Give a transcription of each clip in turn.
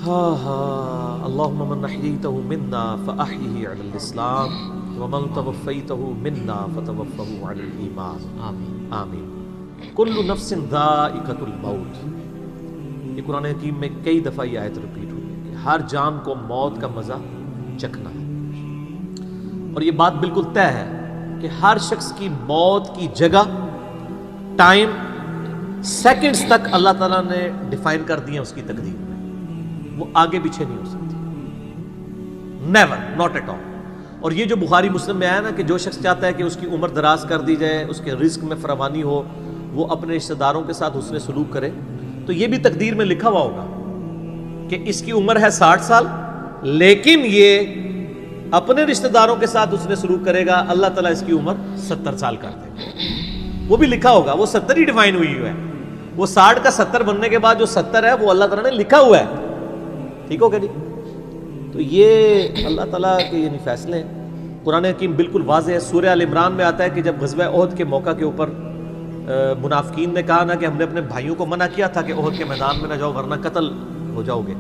اللهم من احييته منا فاحيه على الاسلام ومن توفيته منا فتوفه على الايمان آمین آمین۔ کل نفس ذائقۃ الموت، یہ قرآن حکیم میں کئی دفعہ یہ آیت ریپیٹ ہوئی ہے کہ ہر جان کو موت کا مزہ چکھنا ہے، اور یہ بات بالکل طے ہے کہ ہر شخص کی موت کی جگہ، ٹائم، سیکنڈز تک اللہ تعالیٰ نے ڈیفائن کر دی ہے اس کی تقدیر میں، وہ آگے پیچھے نہیں ہو سکتی، نیور، ناٹ ایٹ آل۔ اور یہ جو بخاری مسلم میں آیا نا کہ جو شخص چاہتا ہے کہ اس کی عمر دراز کر دی جائے، اس کے رزق میں فراوانی ہو، وہ اپنے رشتہ داروں کے ساتھ حسن سلوک کرے، تو یہ بھی تقدیر میں لکھا ہوا ہوگا کہ اس کی عمر ہے 60 سال، لیکن یہ اپنے رشتہ داروں کے ساتھ حسن سلوک کرے گا، اللہ تعالیٰ اس کی عمر 70 سال کر دے گا، وہ بھی لکھا ہوگا، وہ 70 ہی ڈیفائن ہوئی ہے، وہ 60 کا 70 بننے کے بعد جو 70 ہے وہ اللہ تعالیٰ نے لکھا ہوا ہے، ٹھیک ہو گیا جی؟ تو یہ اللہ تعالیٰ کے یعنی فیصلے ہیں۔ قرآن حکیم بالکل واضح ہے، سورہ آل عمران میں آتا ہے کہ جب غزوہ احد کے موقع کے اوپر منافقین نے کہا نا کہ ہم نے اپنے بھائیوں کو منع کیا تھا کہ احد کے میدان میں نہ جاؤ ورنہ قتل ہو جاؤ گے،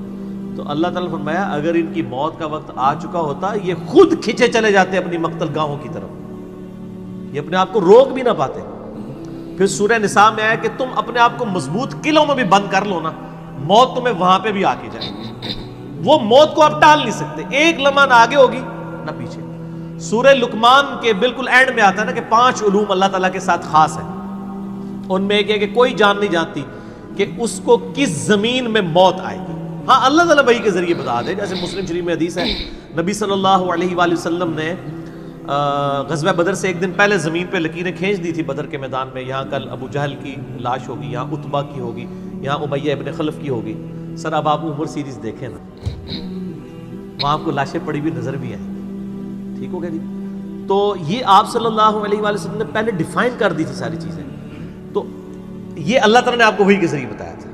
تو اللہ تعالیٰ نے فرمایا اگر ان کی موت کا وقت آ چکا ہوتا یہ خود کھینچے چلے جاتے اپنی مقتل گاہوں کی طرف، یہ اپنے آپ کو روک بھی نہ پاتے۔ پھر سورہ نساء میں آیا کہ تم اپنے آپ کو مضبوط قلعوں میں بھی بند کر لو نا، موت تمہیں وہاں پہ بھی آ کے جائے گی، وہ موت کو آپ ٹال نہیں سکتے، ایک لمحہ نہ آگے ہوگی نہ پیچھے۔ سورہ لقمان کے بالکل اینڈ میں آتا ہے نا کہ 5 علوم اللہ تعالیٰ کے ساتھ خاص ہیں، ان میں ایک ہے کہ کوئی جان نہیں جانتی کہ اس کو کس زمین میں موت آئے گی، ہاں اللہ تعالیٰ وحی کے ذریعے بتا دے، جیسے مسلم شریف میں حدیث ہے نبی صلی اللہ علیہ وآلہ وسلم نے غزوہ بدر سے ایک دن پہلے زمین پہ لکیریں کھینچ دی تھی بدر کے میدان میں، یہاں کل ابو جہل کی لاش ہوگی، یہاں عتبہ کی ہوگی، یہاں امیہ ابن خلف کی ہوگی۔ سر اب آپ عمر سیریز دیکھیں نا، وہاں آپ کو لاشیں پڑی ہوئی نظر بھی آئیں، ٹھیک ہو گیا جی؟ تو یہ آپ صلی اللہ علیہ وآلہ وسلم نے پہلے ڈیفائن کر دی تھی ساری چیزیں، تو یہ اللہ تعالیٰ نے آپ کو وحی کے ذریعے بتایا تھا،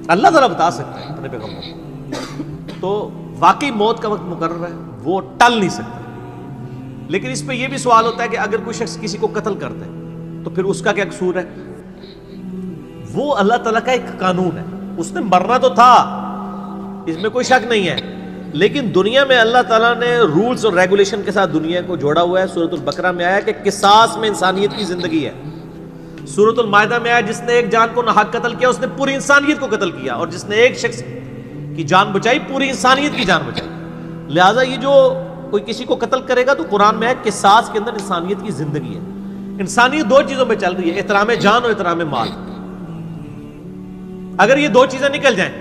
اللہ تعالیٰ بتا سکتا ہے اپنے پیغمبر کو، تو واقعی موت کا وقت مقرر ہے، وہ ٹل نہیں سکتا۔ لیکن اس پہ یہ بھی سوال ہوتا ہے کہ اگر کوئی شخص کسی کو قتل کر دے تو پھر اس کا کیا قصور ہے؟ وہ اللہ تعالیٰ کا ایک قانون ہے، اس نے مرنا تو تھا، اس میں کوئی شک نہیں ہے، لیکن دنیا میں اللہ تعالیٰ نے رولز اور ریگولیشن کے ساتھ دنیا کو جوڑا ہوا ہے۔ سورۃ البقرہ میں آیا کہ قصاص میں انسانیت کی زندگی ہے، سورۃ المائدہ میں آیا جس نے ایک جان کو ناحق قتل کیا اس نے پوری انسانیت کو قتل کیا، اور جس نے ایک شخص کی جان بچائی پوری انسانیت کی جان بچائی۔ لہٰذا یہ جو کوئی کسی کو قتل کرے گا تو قرآن میں ہے قصاص کے اندر انسانیت کی زندگی ہے۔ انسانیت 2 چیزوں پہ چل رہی ہے، احترام جان اور احترام مال۔ اگر یہ 2 چیزیں نکل جائیں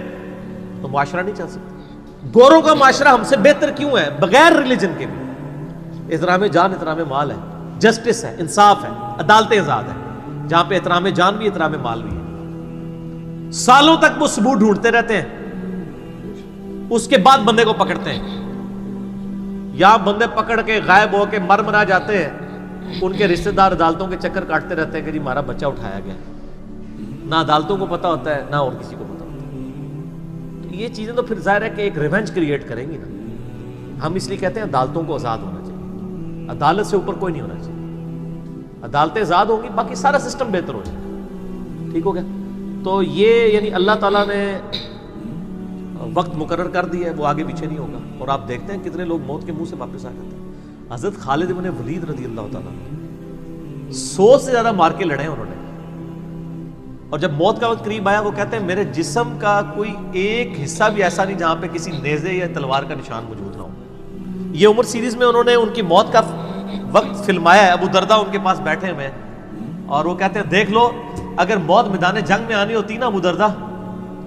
تو معاشرہ نہیں چل سکتا۔ گوروں کا معاشرہ ہم سے بہتر کیوں ہے؟ بغیر ریلیجن کے بھی احترام جان احترام مال ہے، جسٹس ہے، انصاف ہے، عدالت آزاد ہے، جہاں پہ احترام جان بھی احترام مال بھی ہے۔ سالوں تک وہ ثبوت ڈھونڈتے رہتے ہیں، اس کے بعد بندے کو پکڑتے ہیں، یا بندے پکڑ کے غائب ہو کے مر مرا جاتے ہیں، ان کے رشتہ دار عدالتوں کے چکر کاٹتے رہتے ہیں کہ جی ہمارا بچہ اٹھایا گیا، نہ عدالتوں کو پتہ ہوتا ہے نہ اور کسی کو پتہ ہوتا ہے۔ تو یہ چیزیں تو پھر ظاہر ہے کہ ایک ریونج کریٹ کریں گی نا۔ ہم اس لیے کہتے ہیں عدالتوں کو آزاد ہونا چاہیے، عدالت سے اوپر کوئی نہیں ہونا چاہیے، عدالتیں آزاد ہوں گی باقی سارا سسٹم بہتر ہو جائے گا، ٹھیک ہو گیا؟ تو یہ یعنی اللہ تعالیٰ نے وقت مقرر کر دیا ہے، وہ آگے پیچھے نہیں ہوگا۔ اور آپ دیکھتے ہیں کتنے لوگ موت کے منہ سے واپس آ جاتے ہیں۔ حضرت خالد بن ولید رضی اللہ تعالیٰ 100 سے زیادہ مار کے لڑے انہوں نے، اور جب موت کا وقت قریب آیا وہ کہتے ہیں میرے جسم کا کوئی ایک حصہ بھی ایسا نہیں جہاں پہ کسی نیزے یا تلوار کا نشان موجود نہ ہو۔ یہ عمر سیریز میں انہوں نے ان کی موت کا وقت فلمایا ہے، ابو دردہ ان کے پاس بیٹھے ہوئے ہیں اور وہ کہتے ہیں دیکھ لو اگر موت میدان جنگ میں آنی ہوتی نا ابو دردہ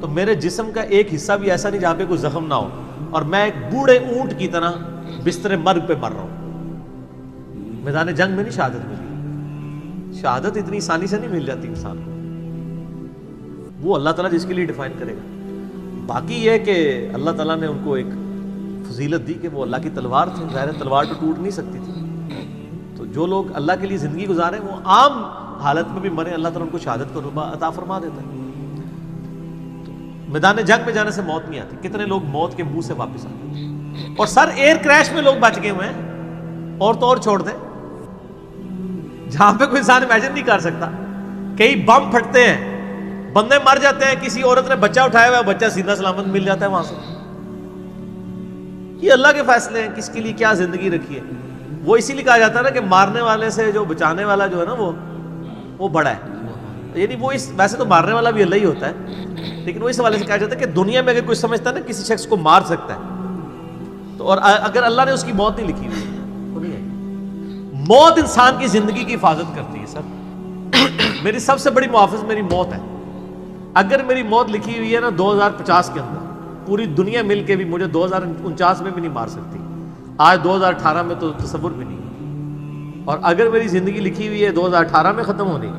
تو میرے جسم کا ایک حصہ بھی ایسا نہیں جہاں پہ کوئی زخم نہ ہو، اور میں ایک بوڑھے اونٹ کی طرح بستر مرگ پہ مر رہا ہوں۔ میدان جنگ میں نہیں شہادت ملی، شہادت اتنی آسانی سے نہیں مل جاتی انسان کو، وہ اللہ تعالیٰ جس کے لیے ڈیفائن کرے گا۔ باقی یہ کہ اللہ تعالیٰ نے ان کو ایک فضیلت دی کہ وہ اللہ کی تلوار تھے، ظاہر ہے تلوار تو ٹوٹ نہیں سکتی تھی، تو جو لوگ اللہ کے لیے زندگی گزارے وہ عام حالت میں بھی مرے اللہ تعالیٰ ان کو شہادت کا رتبہ عطا فرما دیتا ہے۔ میدان جنگ میں جانے سے موت نہیں آتی، کتنے لوگ موت کے منہ سے واپس آتے ہیں، اور سر ایئر کریش میں لوگ بچ گئے ہوئے ہیں، اور تو اور چھوڑ دیں جہاں پہ کوئی انسان امیجن نہیں کر سکتا، کئی بم پھٹتے ہیں، بندے مر جاتے ہیں، کسی عورت نے بچہ اٹھایا ہوا ہے، بچہ سیدھا سلامت مل جاتا ہے وہاں سے، یہ اللہ کے فیصلے ہیں کس کے لیے کیا زندگی رکھی ہے. وہ اسی لیے کہا جاتا ہے نا کہ مارنے والے سے جو بچانے والا جو ہے نا وہ بڑا ہے. یعنی وہ ویسے تو مارنے والا بھی اللہ ہی ہوتا ہے, لیکن وہ اس حوالے سے کہا جاتا ہے کہ دنیا میں اگر کوئی سمجھتا ہے نا کسی شخص کو مار سکتا ہے تو, اور اگر اللہ نے اس کی موت نہیں لکھی ہوئی تو نہیں ہے. موت انسان کی زندگی کی حفاظت کرتی ہے سر. میری سب سے بڑی محافظ میری موت ہے. اگر میری موت لکھی ہوئی ہے نا 2050 کے اندر, پوری دنیا مل کے بھی مجھے 2049 میں بھی نہیں مار سکتی. آج 2018 میں تو تصور بھی نہیں. اور اگر میری زندگی لکھی ہوئی ہے 2018 میں ختم ہونی,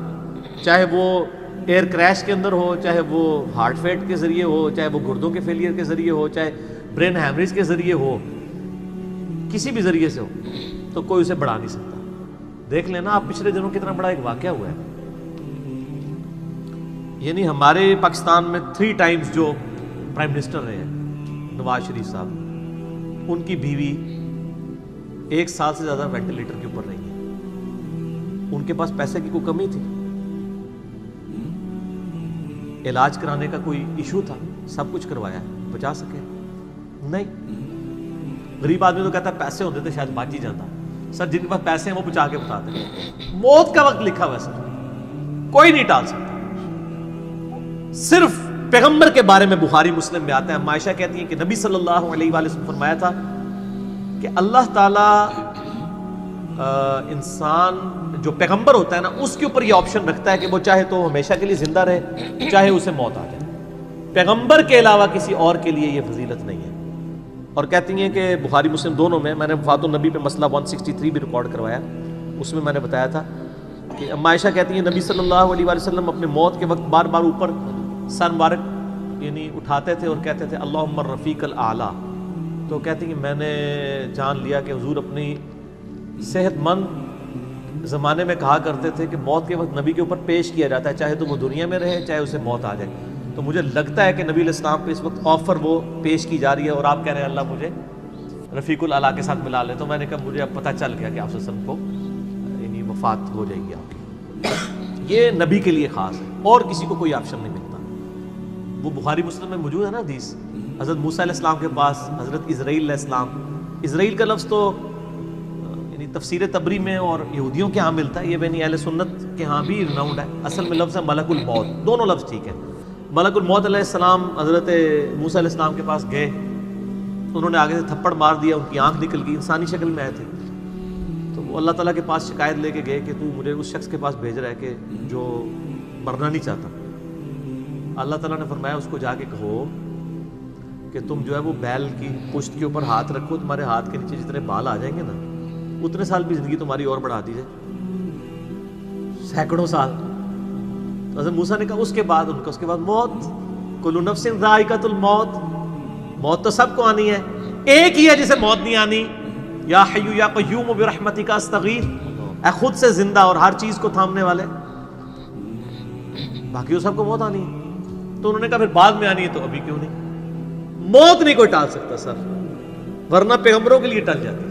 چاہے وہ ایئر کریش کے اندر ہو, چاہے وہ ہارٹ فیٹ کے ذریعے ہو, چاہے وہ گردوں کے فیلئر کے ذریعے ہو, چاہے برین ہیمریج کے ذریعے ہو, کسی بھی ذریعے سے ہو, تو کوئی اسے بڑھا نہیں سکتا. دیکھ لینا آپ پچھلے دنوں کتنا بڑا ایک واقعہ ہوا ہے. یعنی ہمارے پاکستان میں 3 ٹائمز جو پرائم منسٹر رہے ہیں نواز شریف صاحب, ان کی بیوی 1 سال سے زیادہ وینٹیلیٹر کے اوپر رہی ہے. ان کے پاس پیسے کی کوئی کمی تھی؟ علاج کرانے کا کوئی ایشو تھا؟ سب کچھ کروایا, بچا سکے؟ نہیں. غریب آدمی تو کہتا ہے پیسے ہوتے تھے شاید بچ ہی جاتا. سر جن کے پاس پیسے ہیں وہ بچا کے بتاتے ہیں. موت کا وقت لکھا ہوا ہے سر, کوئی نہیں ٹال سکتا. صرف پیغمبر کے بارے میں بخاری مسلم میں آتا ہے, عائشہ کہتی ہیں کہ نبی صلی اللہ علیہ وآلہ وسلم فرمایا تھا کہ اللہ تعالیٰ انسان جو پیغمبر ہوتا ہے نا اس کے اوپر یہ آپشن رکھتا ہے کہ وہ چاہے تو ہمیشہ کے لیے زندہ رہے, چاہے اسے موت آ جائے. پیغمبر کے علاوہ کسی اور کے لیے یہ فضیلت نہیں ہے. اور کہتی ہیں کہ بخاری مسلم دونوں میں نے وفات النبی پہ مسئلہ 163 بھی ریکارڈ کروایا, اس میں نے بتایا تھا کہ عائشہ کہتی ہیں نبی صلی اللہ علیہ وآلہ وسلم اپنے موت کے وقت بار بار اوپر سر مبارک یعنی اٹھاتے تھے اور کہتے تھے اللہم الرفیق الاعلیٰ. تو کہتی ہیں میں نے جان لیا کہ حضور اپنی صحت مند زمانے میں کہا کرتے تھے کہ موت کے وقت نبی کے اوپر پیش کیا جاتا ہے, چاہے تو وہ دنیا میں رہے چاہے اسے موت آ جائے. تو مجھے لگتا ہے کہ نبی علیہ السلام پہ اس وقت آفر وہ پیش کی جا رہی ہے اور آپ کہہ رہے ہیں اللہ مجھے رفیق الاعلیٰ کے ساتھ ملا لے. تو میں نے کہا مجھے اب پتہ چل گیا کہ آپ صلی اللہ علیہ وسلم کو یعنی وفات ہو جائے گی آپ کی. یہ نبی کے لیے خاص ہے اور کسی کو کوئی آپشن نہیں ملتا. وہ بخاری مسلم میں موجود ہے نا حدیث, حضرت موسیٰ علیہ السلام کے پاس حضرت اسرائیل علیہ السلام, اسرائیل کا لفظ تو یعنی تفسیر تبری میں اور یہودیوں کے ہاں ملتا ہے, یہ بین اہل سنت کے ہاں بھی رناؤنڈ ہے. اصل میں لفظ ہے ملک الموت, دونوں لفظ ٹھیک ہے. ملک الموت علیہ السلام حضرت موسیٰ علیہ السلام کے پاس گئے, انہوں نے آگے سے تھپڑ مار دیا, ان کی آنکھ نکل گئی, انسانی شکل میں آئے تھے. تو وہ اللہ تعالیٰ کے پاس شکایت لے کے گئے کہ تو مجھے اس شخص کے پاس بھیج رہا ہے کہ جو مرنا نہیں چاہتا. اللہ تعالیٰ نے فرمایا اس کو جا کے کہو کہ تم جو ہے وہ بیل کی پشت کے اوپر ہاتھ رکھو, تمہارے ہاتھ کے نیچے جتنے بال آ جائیں گے نا اتنے سال بھی زندگی تمہاری اور بڑھا دی جائے, سینکڑوں سال. تو حضرت موسیٰ نے کہا اس کے بعد ان کا اس کے بعد موت, کل نفس ذائقۃ الموت, موت تو سب کو آنی ہے, ایک ہی ہے جسے موت نہیں آنی. یا حی یا قیوم برحمتک استغیث, اے خود سے زندہ اور ہر چیز کو تھامنے والے, باقی وہ سب کو موت آنی ہے. تو انہوں نے کہا پھر بعد میں آنی ہے تو ابھی کیوں نہیں؟ موت نہیں کوئی ٹال سکتا سر, ورنہ پیغمبروں کے لیے ٹل جاتی.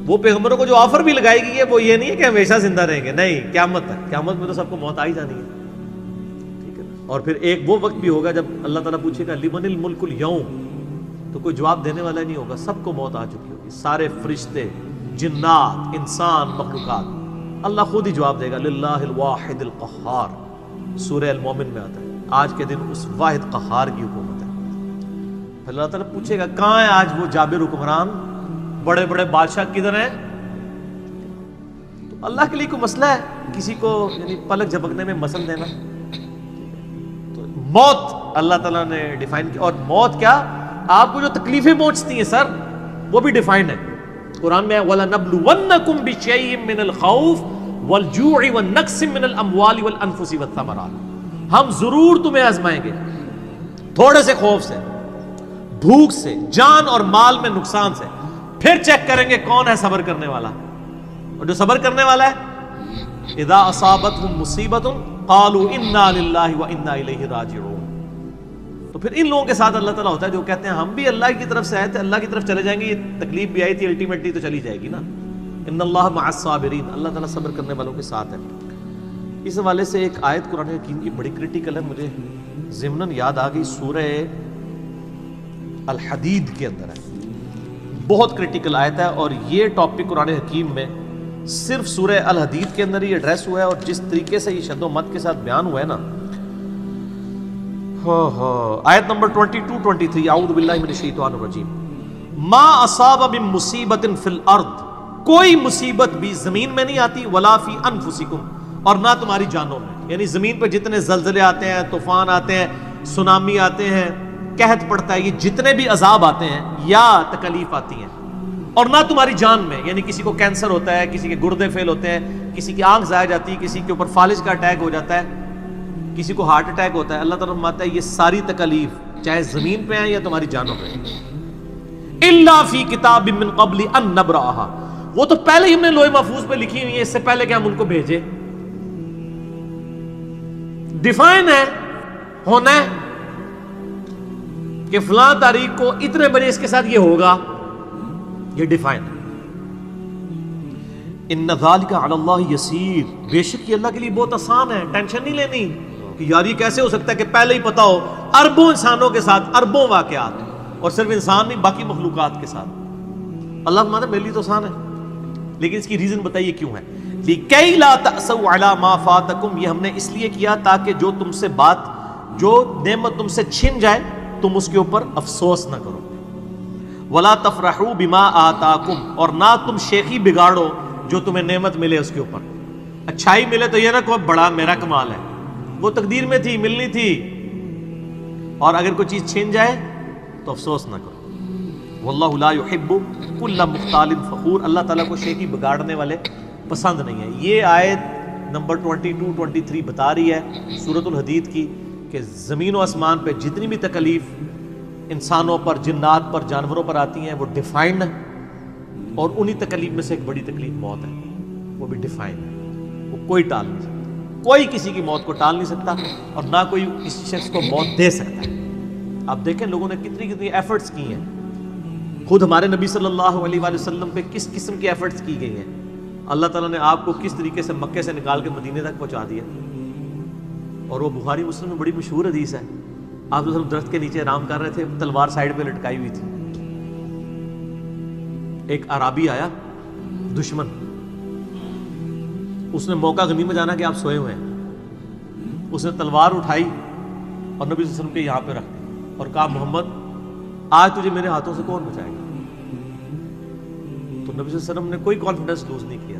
وہ پیغمبروں کو جو آفر بھی لگائی گئی ہے وہ یہ نہیں ہے کہ ہمیشہ زندہ رہیں گے, نہیں, قیامت تک. قیامت میں تو سب کو موت آ ہی جانی ہے, ٹھیک ہے. اور پھر ایک وہ وقت بھی ہوگا جب اللہ تعالیٰ پوچھے گا لمن الملک اليوم, تو کوئی جواب دینے والا نہیں ہوگا, سب کو موت آ چکی ہوگی. سارے فرشتے, جنات, انسان, مخلوقات, اللہ خود ہی جواب دے گا للہ الواحد القہار. سورہ المومن میں آتا ہے آج کے دن اس واحد قہار کی حکومت ہے. پھر اللہ تعالیٰ پوچھے گا کہاں ہے آج وہ جابر حکمران, بڑے بڑے بادشاہ کدھر ہیں؟ تو اللہ کے لیے کوئی مسئلہ ہے کسی کو یعنی پلک جھپکنے میں مسل دینا؟ تو موت اللہ تعالیٰ نے ڈیفائن کی. اور موت کیا, آپ کو جو تکلیفیں پہنچتی ہیں سر وہ بھی ڈیفائنڈ ہے قرآن میں. وَلَنَبْلُوَنَّكُمْ بِشَيْءٍ مِّنَ الْخَوْفِ وَالْجُوعِ وَالنَّقْصِ مِّنَ الْأَمْوَالِ وَالْأَنفُسِ وَالثَّمَرَاتِ, ہم ضرور تمہیں آزمائیں گے تھوڑے سے خوف سے, بھوک سے, جان اور مال میں نقصان سے. پھر چیک کریں گے کون ہے صبر کرنے والا, اور جو صبر کرنے والا ہے اذا اصابتهم مصیبۃ قالوا انا للہ وانا الیہ راجعون. تو پھر ان لوگوں کے ساتھ اللہ تعالیٰ ہوتا ہے جو کہتے ہیں ہم بھی اللہ کی طرف سے آئے تھے, اللہ کی طرف چلے جائیں گے, یہ تکلیف بھی آئی تھی الٹیمیٹلی تو چلی جائے گی نا. ان اللہ مع الصابرین, اللہ تعالیٰ صبر کرنے والوں کے ساتھ ہے. اس حوالے سے ایک آیت قرآن حکیم کی بڑی کریٹیکل ہے, مجھے ضمناً یاد آ گئی, سورہ الحدید کے اندر ہے. بہت کرٹیکل آیت ہے، اور یہ ٹاپک قرآن حکیم میں صرف سورہ الحدید کے اندر ہی ایڈریس ہوا ہے، اور جس طریقے سے یہ شد و مت کے ساتھ بیان ہوا ہے نا، آیت نمبر 22-23، اعوذ باللہ من الشیطان الرجیم، ما اصاب من مصیبت فی الارض، کوئی مصیبت بھی زمین میں نہیں آتی، ولا فی انفسکم، اور نہ تمہاری جانوں میں، یعنی زمین پہ جتنے زلزلے آتے ہیں، طوفان آتے ہیں، سونامی آتے ہیں، قحط پڑتا ہے، یہ جتنے بھی عذاب آتے ہیں یا تکلیف آتی ہیں، اور نہ تمہاری جان میں، یعنی کسی کو کینسر ہوتا ہے، کسی کے گردے فیل ہوتے ہیں، کسی کی آنکھ ضائع جاتی ہے، کسی کے اوپر فالج کا اٹیک ہو جاتا ہے، کسی کو ہارٹ اٹیک ہوتا ہے، اللہ تعالیٰ فرماتا ہے یہ ساری تکلیف چاہے زمین پہ ہیں یا تمہاری جانوں پہ ہیں، الا فی کتاب من قبل ان نبرأها، وہ تو پہلے ہی ہم نے لوح محفوظ پہ لکھی ہوئی ہے، اس سے پہلے کہ ہم ان کو بھیجے، ڈیفائن ہے، ہونا ہے کہ فلاں تاریخ کو اتنے بجے اس کے ساتھ یہ ہوگا، یہ ڈیفائن ہے۔ ان ذالک علی اللہ یسیر، بے شک یہ اللہ کے لیے بہت آسان ہے، ٹینشن نہیں لینی کہ یار یہ کیسے ہو سکتا ہے کہ پہلے ہی پتا ہو، اربوں انسانوں کے ساتھ اربوں واقعات، اور صرف انسان نہیں باقی مخلوقات کے ساتھ، اللہ فرماتا ہے میرے لیے تو آسان ہے، لیکن اس کی ریزن بتائیے کیوں ہے، لِكَيْ لَا تَأْسَوْا عَلَى مَا فَاتَكُمْ، یہ ہم نے اس لیے کیا تاکہ جو تم سے بات، جو نعمت تم سے چھن جائے تم اس کے اوپر افسوس نہ کرو، وَلَا تَفْرَحُوا بِمَا آتَاكُمْ، اور نہ تم شیخی بگاڑو جو تمہیں نعمت ملے اس کے اوپر، اچھائی ملے تو یہ نہ کہو بڑا میرا کمال ہے، وہ تقدیر میں تھی، ملنی تھی، اور اگر کوئی چیز چھن جائے تو افسوس نہ کرو، واللہ لا يحب كل مختال فخور، اللہ تعالیٰ کو شیخی بگاڑنے والے پسند نہیں ہے۔ یہ آیت نمبر 22-23 بتا رہی ہے سورۃ الحدید کی کہ زمین و آسمان پہ جتنی بھی تکلیف انسانوں پر، جنات پر، جانوروں پر آتی ہیں وہ ڈیفائنڈ ہے، اور انہی تکلیف میں سے ایک بڑی تکلیف موت ہے، وہ بھی ڈیفائنڈ ہے، وہ کوئی ٹال نہیں سکتا، کوئی کسی کی موت کو ٹال نہیں سکتا، اور نہ کوئی کسی شخص کو موت دے سکتا ہے۔ آپ دیکھیں لوگوں نے کتنی ایفرٹس کی ہیں، خود ہمارے نبی صلی اللہ علیہ وآلہ وسلم پہ کس قسم کی ایفرٹس کی گئی ہیں، اللہ تعالیٰ نے آپ کو کس طریقے سے مکے سے نکال کے مدینے تک پہنچا دیا، اور وہ بخاری مسلم میں بڑی مشہور حدیث ہے، آپ تو صرف درخت کے نیچے آرام کر رہے تھے، تلوار سائیڈ پہ لٹکائی ہوئی تھی، ایک عرابی آیا دشمن، اس نے موقع غنیمت جانا کہ آپ سوئے ہوئے ہیں، اس نے تلوار اٹھائی اور نبی صلی اللہ علیہ وسلم کے یہاں پہ رکھ دی اور کہا محمد آج تجھے میرے ہاتھوں سے کون بچائے گا؟ تو نبی صلی اللہ علیہ وسلم نے کوئی کانفیڈنس لوز نہیں کیا،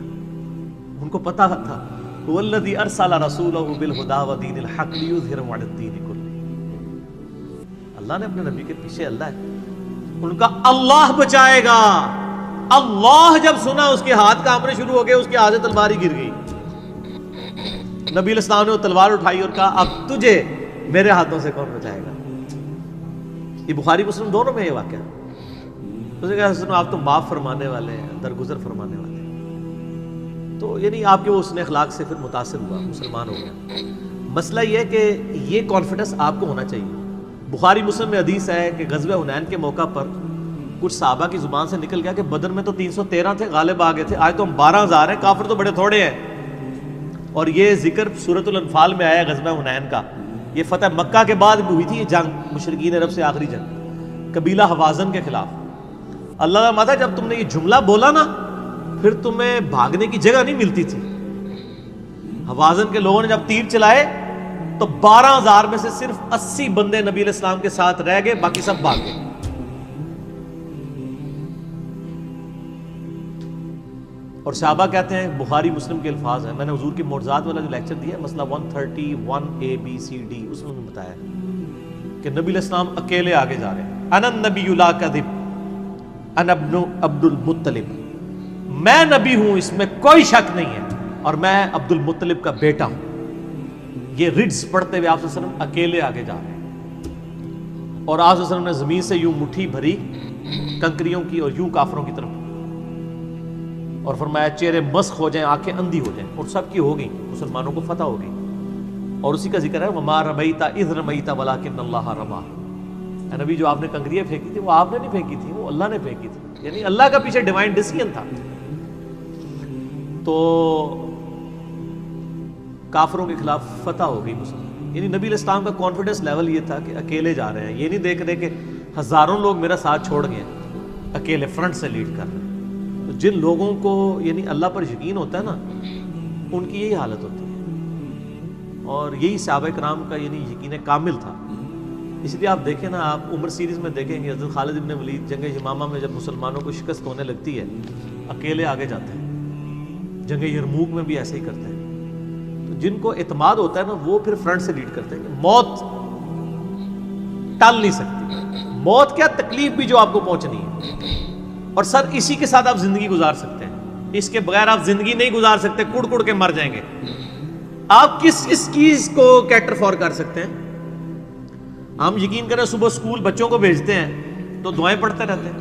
ان کو پتا تھا والذی ارسل رسولہ بالہدی ودین الحق لیظہرہ علی الدین کلہ، اللہ نے اپنے نبی کے پیچھے اللہ ہے، ان کا اللہ بچائے گا، اللہ جب سنا اس کے ہاتھ کانپنے شروع ہو گئے، اس کے ہاتھ سے تلوار ہی گر گئی، نبی علیہ السلام نے وہ تلوار اٹھائی اور کہا اب تجھے میرے ہاتھوں سے کون بچائے گا؟ یہ بخاری مسلم دونوں میں یہ واقعہ، اس نے کہا آپ تو معاف فرمانے والے ہیں، درگزر فرمانے والے ہیں، تو یعنی آپ کے وہ حسن اخلاق سے پھر متاثر ہوا، مسلمان ہو گیا۔ مسئلہ یہ ہے کہ یہ کانفیڈنس آپ کو ہونا چاہیے۔ بخاری مسلم میں حدیث ہے کہ غزوہ حنین کے موقع پر کچھ صحابہ کی زبان سے نکل گیا کہ بدر میں تو 313 تھے، غالب آ گئے تھے، آج تو ہم 12,000 ہیں، کافر تو بڑے تھوڑے ہیں، اور یہ ذکر سورۃ الانفال میں آیا غزوہ حنین کا، یہ فتح مکہ کے بعد بھی ہوئی تھی یہ جنگ، مشرکین عرب سے آخری جنگ قبیلہ حوازن کے خلاف۔ اللہ کا مدد، جب تم نے یہ جملہ بولا نا پھر تمہیں بھاگنے کی جگہ نہیں ملتی تھی، حوازن کے لوگوں نے جب تیر چلائے تو 12,000 میں سے صرف 80 بندے نبی علیہ السلام کے ساتھ رہ گئے، باقی سب بھاگ گئے۔ اور صحابہ کہتے ہیں، بخاری مسلم کے الفاظ ہیں، میں نے حضور کی معجزات والا جو لیکچر دیا ہے مسئلہ 131 اس میں بتایا کہ نبی علیہ السلام اکیلے آگے جا رہے ہیں، انا النبی لا کذب انا ابن عبد المطلب، میں نبی ہوں اس میں کوئی شک نہیں ہے، اور میں عبد المطلب کا بیٹا ہوں۔ یہ رڈز پڑھتے ہوئے آپ صلی اللہ علیہ وسلم اکیلے آگے جا رہے ہیں، اور آپ صلی اللہ علیہ وسلم نے زمین سے یوں مٹھی بھری کنکریوں کی اور یوں کافروں کی طرف، اور فرمایا چہرے مسخ ہو جائیں، آنکھیں اندھی ہو جائیں، اور سب کی ہو گئی، مسلمانوں کو فتح ہو گئی، اور اسی کا ذکر ہے وما رمیت اذ رمیت ولکن اللہ رمی، اے نبی جو آپ نے کنکریاں پھینکی تھی وہ آپ نے نہیں پھینکی تھی، وہ اللہ نے پھینکی تھی، یعنی اللہ کا پیچھے ڈیوائن ڈیسیژن تھا۔ تو کافروں کے خلاف فتح ہو گئی مسلمان، یعنی نبی علیہ السلام کا کانفیڈنس لیول یہ تھا کہ اکیلے جا رہے ہیں، یہ نہیں دیکھ رہے کہ ہزاروں لوگ میرا ساتھ چھوڑ گئے ہیں، اکیلے فرنٹ سے لیڈ کر رہے ہیں. تو جن لوگوں کو یعنی اللہ پر یقین ہوتا ہے نا ان کی یہی حالت ہوتی ہے، اور یہی صحابہ کرام کا یعنی یقین کامل تھا. اس لیے آپ دیکھیں نا، آپ عمر سیریز میں دیکھیں گے حضرت خالد ابن ولید جنگ یمامہ میں جب مسلمانوں کو شکست ہونے لگتی ہے اکیلے آگے جاتے ہیں. جنگ یرموک میں بھی ایسے ہی کرتے ہیں. تو جن کو اعتماد ہوتا ہے نا وہ پھر فرنٹ سے لیڈ کرتے ہیں کہ موت ٹال نہیں سکتی. موت کیا تکلیف بھی جو آپ کو پہنچنی ہے، اور سر اسی کے ساتھ آپ زندگی گزار سکتے ہیں. اس کے بغیر آپ زندگی نہیں گزار سکتے، کڑ کڑ کے مر جائیں گے. آپ کس چیز کو کیٹر فور کر سکتے ہیں؟ ہم یقین کریں صبح سکول بچوں کو بھیجتے ہیں تو دعائیں پڑھتے رہتے ہیں.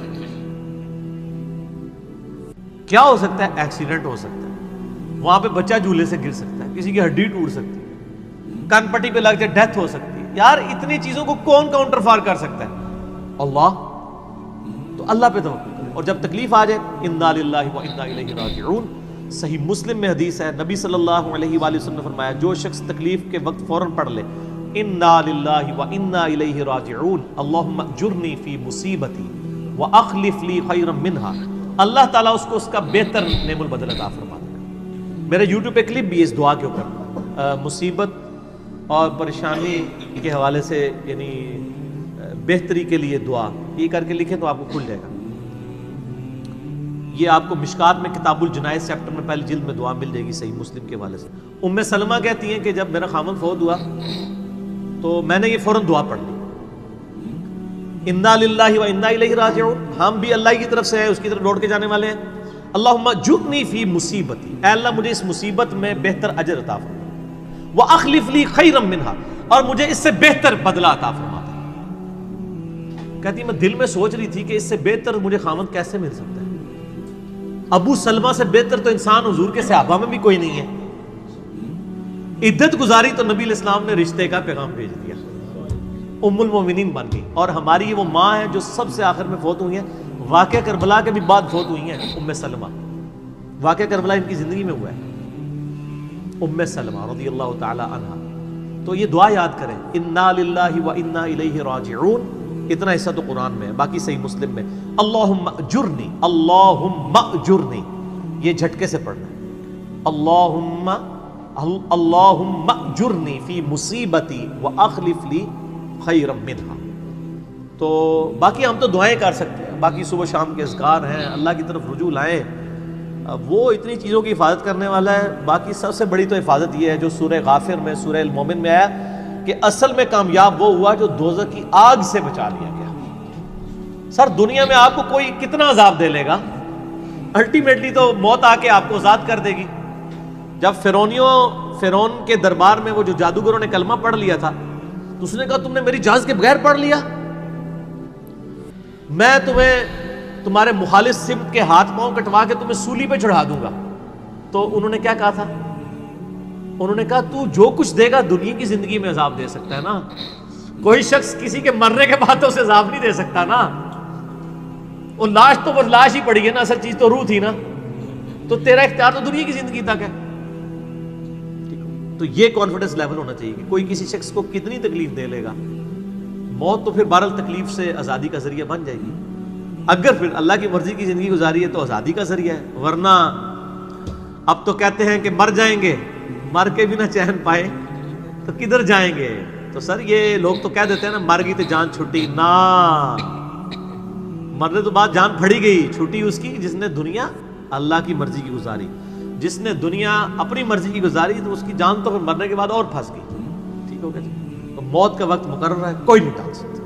کیا ہو سکتا ہے؟ ایکسیڈنٹ ہو سکتا ہے، وہاں پہ بچہ جھولے سے گر سکتا ہے، کسی کی ہڈی ٹوٹ سکتی ہے، کان پٹی پہ لگ جائے ڈیتھ ہو سکتی ہے. یار اتنی چیزوں کو کون کاؤنٹر فار کر سکتا ہے؟ اللہ. تو اللہ پہ توکل کریں، اور جب تکلیف آ جائے انا للہ و انا الیہ راجعون. صحیح مسلم میں حدیث ہے، نبی صلی اللہ علیہ وآلہ وسلم نے فرمایا جو شخص تکلیف کے وقت فوراً پڑھ لے انا للہ و انا الیہ راجعون اللہم اجرنی فی مصیبتی واخلف لی خیرا منہا، اللہ تعالیٰ اس کو اس کا بہتر نعم البدل عطا فرما دے گا. میرے یوٹیوب پہ کلپ بھی ہے اس دعا کے اوپر، مصیبت اور پریشانی کے حوالے سے یعنی بہتری کے لیے دعا، یہ کر کے لکھیں تو آپ کو کھل جائے گا. یہ آپ کو مشکات میں کتاب الجنائز چیپٹر میں پہلی جلد میں دعا مل جائے گی صحیح مسلم کے حوالے سے. ام سلمہ کہتی ہیں کہ جب میرا خامن فوت ہوا تو میں نے یہ فوراً دعا پڑھ لی، انا للہ و انا الیہ راجعون. ہم بھی اللہ کی طرف سے ہیں، اس کی طرف لوٹ کے جانے والے ہیں. اللہم اجرنی فی مصیبتی، اے اللہ مجھے اس مصیبت میں بہتر اجر عطا فرما، واخلف لی خیرا منہا، اور مجھے اس سے بہتر بدلہ عطا فرما دے. کہتی میں دل میں سوچ رہی تھی کہ اس سے بہتر مجھے خامد کیسے مل سکتا ہے؟ ابو سلمہ سے بہتر تو انسان حضور کے صحابہ میں بھی کوئی نہیں ہے. عدت گزاری تو نبی علیہ السلام نے رشتے کا پیغام بھیج دیا، ام المومنین بن گئی. اور ہماری وہ ماں ہے جو سب سے آخر میں فوت ہوئی ہیں، واقعہ کربلا کے بھی بعد فوت ہوئی ہیں، ام سلمہ. واقعہ کربلا ان کی زندگی میں ہوا ہے، ام سلمہ رضی اللہ تعالی عنہا. تو یہ دعا یاد کریں، انا للہ و انا الیہ راجعون. اتنا حصہ تو قرآن میں ہے، باقی صحیح مسلم میں اللہم اجرنی، اللہم اجرنی، یہ جھٹکے سے پڑھنا ہے. اللہم اجرنی فی مصیبتی واخلف لی خیرا منہا. تو باقی ہم تو دعائیں کر سکتے ہیں، باقی صبح شام کے اذکار ہیں، اللہ کی طرف رجوع لائیں. وہ اتنی چیزوں کی حفاظت کرنے والا ہے. باقی سب سے بڑی تو حفاظت یہ ہے جو سورہ غافر میں سورہ المومن میں آیا کہ اصل میں کامیاب وہ ہوا جو دوزخ کی آگ سے بچا لیا گیا. سر دنیا میں آپ کو کوئی کتنا عذاب دے لے گا، الٹیمیٹلی تو موت آ کے آپ کو آزاد کر دے گی. جب فرعون کے دربار میں وہ جو جادوگروں نے کلمہ پڑھ لیا تھا تو اس نے کہا تم نے میری اجازت کے بغیر پڑھ لیا، میں تمہیں تمہارے مخالف سمت کے ہاتھ پاؤں کٹوا کے تمہیں سولی پہ چڑھا دوں گا. تو انہوں نے کیا کہا تھا؟ انہوں نے کہا تو جو کچھ دے گا دنیا کی زندگی میں عذاب دے سکتا ہے نا، کوئی شخص کسی کے مرنے کے بعد تو اسے عذاب نہیں دے سکتا نا. وہ لاش تو وہ لاش ہی پڑی ہے نا، اصل چیز تو روح تھی نا. تو تیرا اختیار تو دنیا کی زندگی تک ہے. تو یہ کانفیڈنس لیول ہونا چاہیے کہ کوئی کسی شخص کو کتنی تکلیف دے لے گا، موت تو پھر بہرحال تکلیف سے آزادی کا ذریعہ بن جائے گی. اگر پھر اللہ کی مرضی کی زندگی گزاری ہے تو آزادی کا ذریعہ ہے. ورنہ اب تو کہتے ہیں کہ مر جائیں گے، مر کے بھی نہ چین پائے تو کدھر جائیں گے. تو سر یہ لوگ تو کہہ دیتے ہیں نا مر گئی تو جان چھٹی، نہ، مرنے تو بعد جان پھڑی گئی. چھٹی اس کی جس نے دنیا اللہ کی مرضی کی گزاری، جس نے دنیا اپنی مرضی کی گزاری تو اس کی جان تو پھر مرنے کے بعد اور پھنس گئی. ٹھیک ہو گیا جی. تو موت کا وقت مقرر ہے، کوئی نہیں ٹال سکتا.